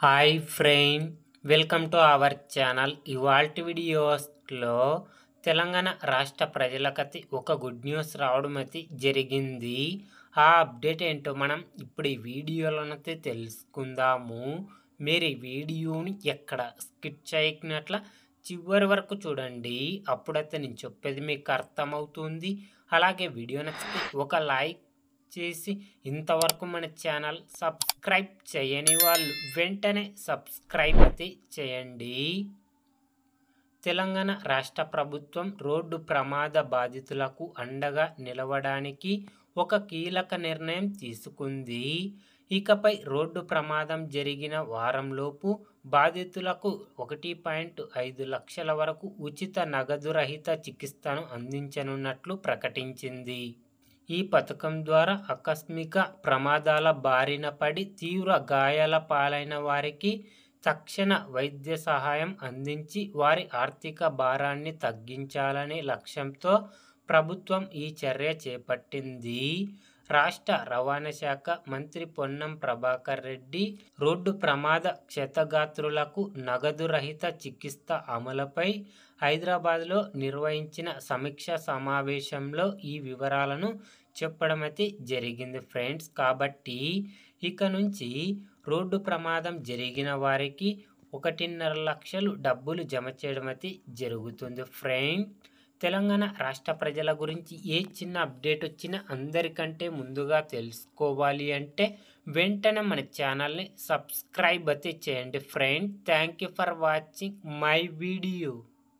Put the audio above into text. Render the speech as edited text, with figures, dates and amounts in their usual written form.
Hi friend, welcome to our channel. ఇవాల్టి వీడియోస్లో తెలంగాణ రాష్ట్ర ప్రజలకైతే ఒక గుడ్ న్యూస్ రావడం అయితే జరిగింది. ఆ అప్డేట్ ఏంటో మనం ఇప్పుడు ఈ వీడియోలోనైతే తెలుసుకుందాము. మీరు ఈ వీడియోని ఎక్కడ స్కిప్ చేయకున్నట్ల చివరి వరకు చూడండి. అప్పుడైతే నేను చెప్పేది మీకు అర్థమవుతుంది. అలాగే వీడియో నచ్చితే ఒక లైక్ చేసి ఇంతవరకు మన ఛానల్ సబ్స్క్రైబ్ చేయని వాళ్ళు వెంటనే సబ్స్క్రైబ్ అయితే చేయండి. తెలంగాణ రాష్ట్ర ప్రభుత్వం రోడ్డు ప్రమాద బాధితులకు అండగా నిలవడానికి ఒక కీలక నిర్ణయం తీసుకుంది. ఇకపై రోడ్డు ప్రమాదం జరిగిన వారంలోపు బాధితులకు 1.5 లక్షల వరకు ఉచిత నగదు రహిత చికిత్సను అందించనున్నట్లు ప్రకటించింది. ఈ పథకం ద్వారా ఆకస్మిక ప్రమాదాల బారిన పడి తీవ్ర గాయాల పాలైన వారికి తక్షణ వైద్య సహాయం అందించి వారి ఆర్థిక భారాన్ని తగ్గించాలనే లక్ష్యంతో ప్రభుత్వం ఈ చర్య చేపట్టింది. రాష్ట్ర రవాణా శాఖ మంత్రి పొన్నం ప్రభాకర్ రెడ్డి రోడ్డు ప్రమాద క్షతగాత్రులకు నగదు రహిత చికిత్స అమలుపై హైదరాబాద్లో నిర్వహించిన సమీక్ష సమావేశంలో ఈ వివరాలను చెప్పడం అయితే జరిగింది ఫ్రెండ్స్. కాబట్టి ఇక నుంచి రోడ్డు ప్రమాదం జరిగిన వారికి 1.5 లక్షలు డబ్బులు జమ చేయడం అయితే జరుగుతుంది ఫ్రెండ్. తెలంగాణ రాష్ట్ర ప్రజల గురించి ఏ చిన్న అప్డేట్ వచ్చినా అందరికంటే ముందుగా తెలుసుకోవాలి అంటే వెంటనే మన ఛానల్ని సబ్స్క్రైబ్ అయితే చేయండి friend. Thank you for watching my video.